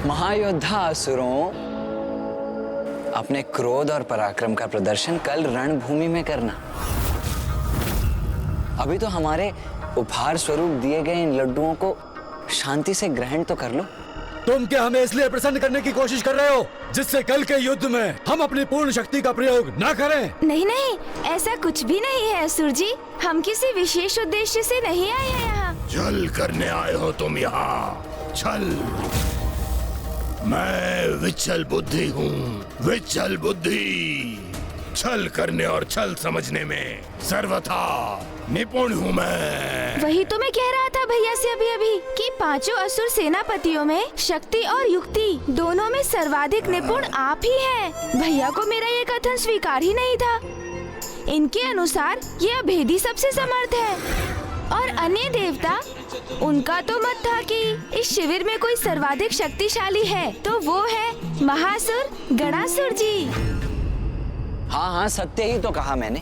महायोद्धा असुरों, अपने क्रोध और पराक्रम का प्रदर्शन कल रणभूमि में करना। अभी तो हमारे उपहार स्वरूप दिए गए इन लड्डुओं को शांति से ग्रहण तो कर लो। तुम क्या हमें इसलिए प्रसन्न करने की कोशिश कर रहे हो जिससे कल के युद्ध में हम अपनी पूर्ण शक्ति का प्रयोग न करें? नहीं नहीं, ऐसा कुछ भी नहीं है असुर जी। हम किसी विशेष उद्देश्य से नहीं आए हैं यहाँ। छल करने आए हो तुम यहाँ। छल। मैं विचल बुद्धि हूँ, विचल बुद्धि। छल करने और छल समझने में सर्वथा निपुण हूँ मैं। वही तो मैं कह रहा था भैया से अभी अभी कि पांचों असुर सेनापतियों में शक्ति और युक्ति दोनों में सर्वाधिक निपुण आप ही हैं। भैया को मेरा ये कथन स्वीकार ही नहीं था। इनके अनुसार ये अभेदी सबसे समर्थ है और अन्य देवता, उनका तो मत था कि इस शिविर में कोई सर्वाधिक शक्तिशाली है तो वो है महासुर गणासुर जी। हाँ हाँ, सत्य ही तो कहा मैंने।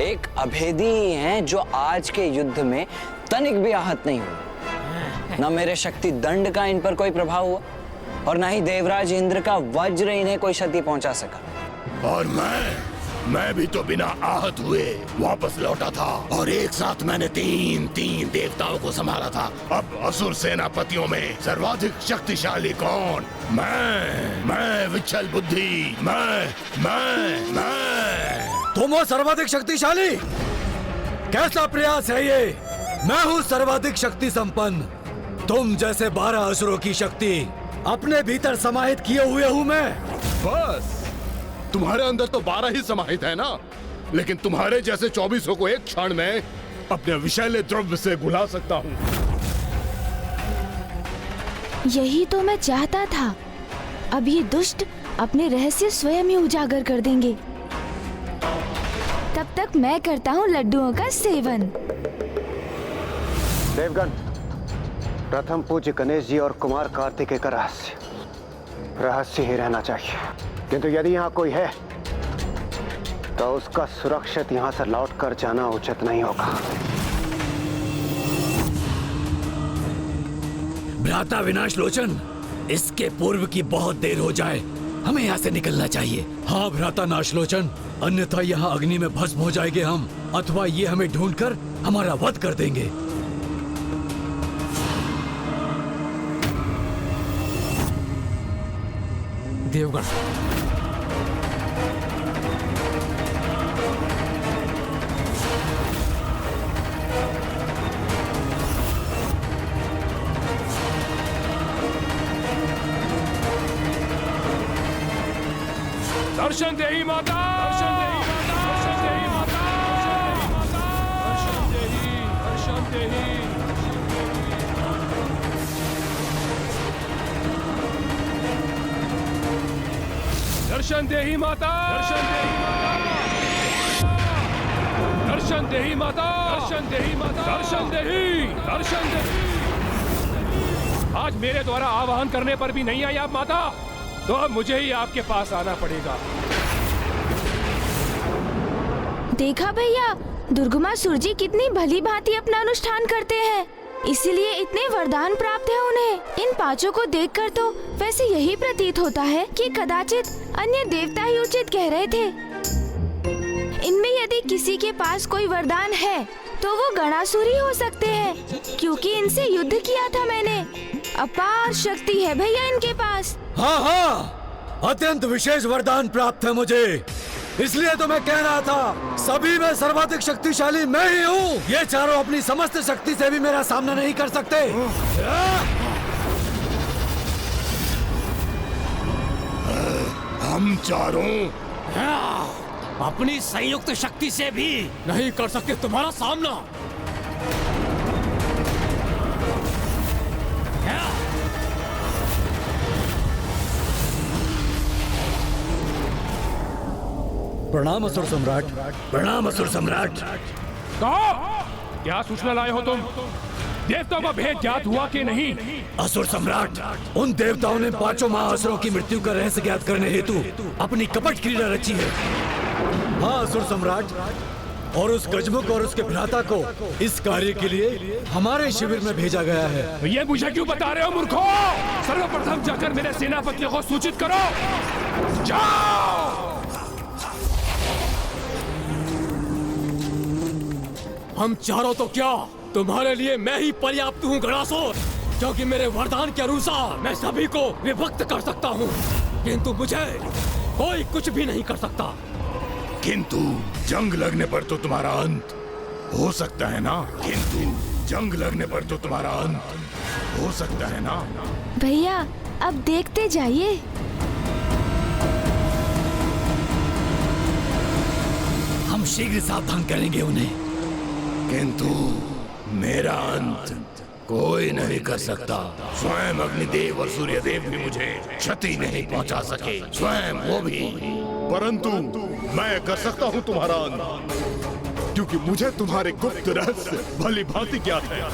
एक अभेदी ही हैं जो आज के युद्ध में तनिक भी आहत नहीं हुए। न मेरे शक्ति दंड का इन पर कोई प्रभाव हुआ और न ही देवराज इंद्र का वज्र इन्हें कोई क्षति पहुंचा सका। और मैं भी तो बिना आहत हुए वापस लौटा था और एक साथ मैंने तीन देवताओं को संभाला था। अब असुर सेनापतियों में सर्वाधिक शक्तिशाली कौन? मैं विचल बुद्धि। मैं तुम हो सर्वाधिक शक्तिशाली? कैसा प्रयास है ये? मैं हूँ सर्वाधिक शक्ति संपन्न। तुम जैसे 12 असुरों की शक्ति अपने भीतर समाहित किए हुए हूँ मैं। बस तुम्हारे अंदर तो 12 ही समाहित है ना, लेकिन तुम्हारे जैसे 24 को एक क्षण में अपने विषैले द्रव्य से घुला सकता हूँ। यही तो मैं चाहता था। अब ये दुष्ट अपने रहस्य स्वयं ही उजागर कर देंगे। तब तक मैं करता हूँ लड्डुओं का सेवन। देवगण, प्रथम पूज्य गणेश जी और कुमार कार्तिकेय का रहस्य ही रहना चाहिए। किंतु यदि यहाँ कोई है तो उसका सुरक्षित यहाँ से लौट कर जाना उचित नहीं होगा। भ्राता विनाश लोचन, इसके पूर्व की बहुत देर हो जाए, हमें यहाँ से निकलना चाहिए। हाँ भ्राता नाशलोचन, अन्यथा यहाँ अग्नि में भस्म हो जाएंगे हम, अथवा ये हमें ढूंढकर हमारा वध कर देंगे। देवगण, दर्शन देही माता, दर्शन देही माता, दर्शन देही माता, दर्शन देही, दर्शन देही। दर्शन देही माता, दर्शन देही माता, दर्शन देही माता, दर्शन देही माता, दर्शन देही, दर्शन देही। आज मेरे द्वारा आवाहन करने पर भी नहीं आई आप माता, तो अब मुझे ही आपके पास आना पड़ेगा। देखा भैया, दुर्गमासुर जी कितनी भली भांति अपना अनुष्ठान करते हैं, इसीलिए इतने वरदान प्राप्त है उन्हें। इन पांचों को देखकर तो वैसे यही प्रतीत होता है कि कदाचित अन्य देवता ही उचित कह रहे थे। इनमें यदि किसी के पास कोई वरदान है तो वो गणासुर ही हो सकते हैं, क्योंकि इनसे युद्ध किया था मैंने। अपार शक्ति है भैया इनके पास। हाँ, अत्यंत विशेष वरदान प्राप्त है मुझे, इसलिए तो मैं कह रहा था सभी में सर्वाधिक शक्तिशाली मैं ही हूँ। ये चारों अपनी समस्त शक्ति से भी मेरा सामना नहीं कर सकते। हम चारों अपनी संयुक्त शक्ति से भी नहीं कर सकते तुम्हारा सामना। प्रणाम असुर सम्राट। प्रणाम असुर सम्राट। कहो, क्या सूचना लाए हो तुम? देवताओं का भेद ज्ञात हुआ कि नहीं? असुर सम्राट, उन देवताओं ने पांचों महाअसुरों की मृत्यु का रहस्य ज्ञात करने हेतु अपनी कपट क्रीड़ा रची है। हाँ असुर सम्राट, और उस गजमुख और उसके भ्राता को इस कार्य के लिए हमारे शिविर में भेजा गया है। ये मुझे क्यों बता रहे हो मूर्खों? सर्वप्रथम जाकर मेरे सेनापतियों को सूचित करो। जाओ। हम चारों तो क्या, तुम्हारे लिए मैं ही पर्याप्त हूँ गणासुर, क्योंकि मेरे वरदान के अनुसार मैं सभी को विभक्त कर सकता हूँ, किंतु मुझे कोई कुछ भी नहीं कर सकता। किंतु जंग लगने पर तो तुम्हारा अंत हो सकता है ना? किंतु जंग लगने पर तो तुम्हारा अंत हो सकता है ना? भैया अब देखते जाइए। हम शीघ्र सावधान करेंगे उन्हें। किंतु मेरा अंत कोई नहीं कर सकता। स्वयं अग्निदेव और सूर्यदेव भी मुझे क्षति नहीं पहुंचा सके, स्वयं वो भी। परंतु मैं कर सकता हूँ तुम्हारा अंत, क्योंकि मुझे तुम्हारे गुप्त रहस्य भली भांति ज्ञात है।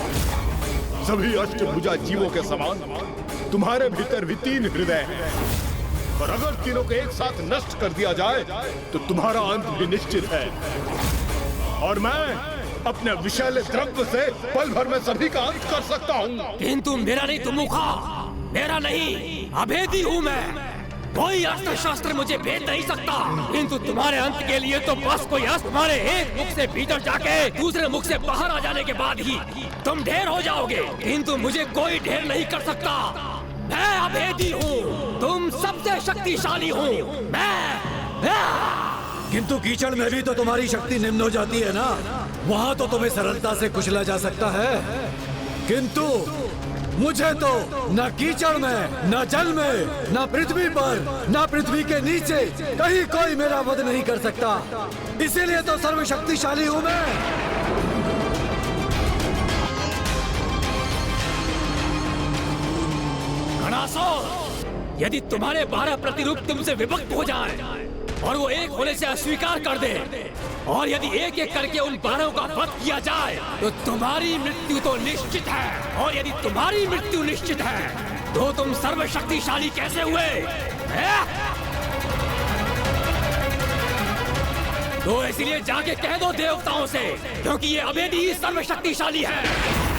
सभी अष्टभुजा जीवों के समान तुम्हारे भीतर भी 3 हृदय हैं, और अगर तीनों को एक साथ नष्ट कर दिया जाए तो तुम्हारा अंत भी निश्चित है। और मैं अपने विषैले द्रव्य से पल भर में सभी का अंत कर सकता हूँ। किंतु मेरा नहीं तुमुखा, मेरा नहीं, अभेदी हूँ मैं। कोई अस्त्र शस्त्र मुझे भेद नहीं सकता, किंतु तुम्हारे अंत के लिए तो बस कोई अस्त्र तुम्हारे एक मुख से भीतर जाके दूसरे मुख से बाहर आ जाने के बाद ही तुम ढेर हो जाओगे, किंतु मुझे कोई ढेर नहीं कर सकता। मैं अभेदी हूँ, तुम सबसे शक्तिशाली हूँ मैं। किंतु कीचड़ में भी तो तुम्हारी शक्ति निम्न हो जाती है ना, वहाँ तो तुम्हें सरलता से कुचला जा सकता है, किंतु मुझे तो न कीचड़ में, न जल में, न पृथ्वी पर, न पृथ्वी के नीचे कहीं कोई मेरा वध नहीं कर सकता। इसीलिए तो सर्वशक्तिशाली हूँ मैं। गणासुर, यदि तुम्हारे 12 प्रतिरूप तुमसे विभक्त हो जाएं और वो एक होने से अस्वीकार कर दे, और यदि एक एक करके उन 12 का वध किया जाए तो तुम्हारी मृत्यु तो निश्चित है। और यदि तुम्हारी मृत्यु निश्चित है तो तुम सर्वशक्तिशाली कैसे हुए? तो इसलिए जाके कह दो देवताओं से, क्योंकि ये अभेदी ही सर्वशक्तिशाली है।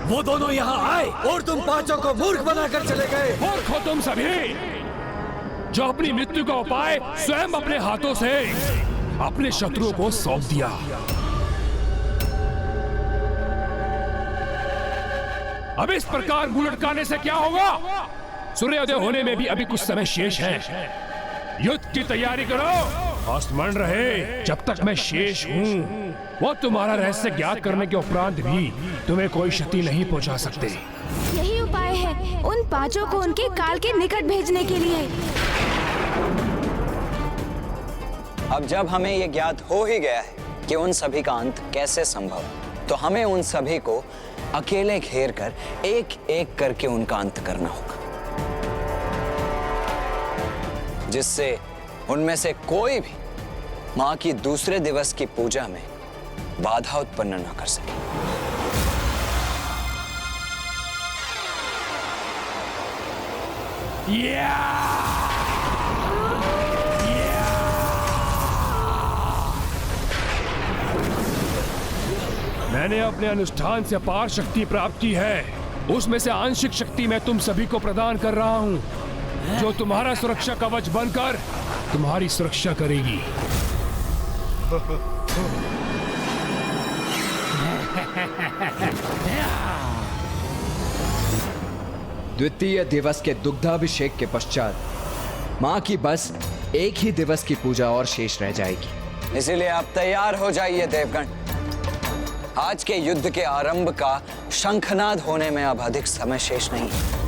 वो दोनों यहाँ आए और तुम 5 को मूर्ख बनाकर चले गए। मूर्ख हो तुम सभी, जो अपनी मृत्यु का उपाय स्वयं अपने हाथों से अपने शत्रुओं को सौंप दिया। अब इस प्रकार मुंह लटकाने से क्या होगा? सूर्योदय होने में भी अभी कुछ समय शेष है। युद्ध की तैयारी करो और स्मरण रहे, जब तक मैं शेष हूँ वो तुम्हारा रहस्य ज्ञात करने के उपरांत भी तुम्हें कोई क्षति नहीं पहुंचा सकते। यही उपाय है उन 5 को उनके काल के निकट भेजने के लिए। अब जब हमें ये ज्ञात हो ही गया है कि उन सभी का अंत कैसे संभव, तो हमें उन सभी को अकेले घेर कर एक एक करके उनका अंत करना होगा, जिससे उनमें से कोई भी मां की दूसरे दिवस की पूजा में बाधा उत्पन्न न कर सके। मैंने अपने अनुष्ठान से अपार शक्ति प्राप्त की है, उसमें से आंशिक शक्ति मैं तुम सभी को प्रदान कर रहा हूं, जो तुम्हारा सुरक्षा कवच बनकर तुम्हारी सुरक्षा करेगी। द्वितीय दिवस के दुग्धाभिषेक के पश्चात मां की बस एक ही दिवस की पूजा और शेष रह जाएगी। इसीलिए आप तैयार हो जाइए देवगण। आज के युद्ध के आरंभ का शंखनाद होने में अब अधिक समय शेष नहीं है।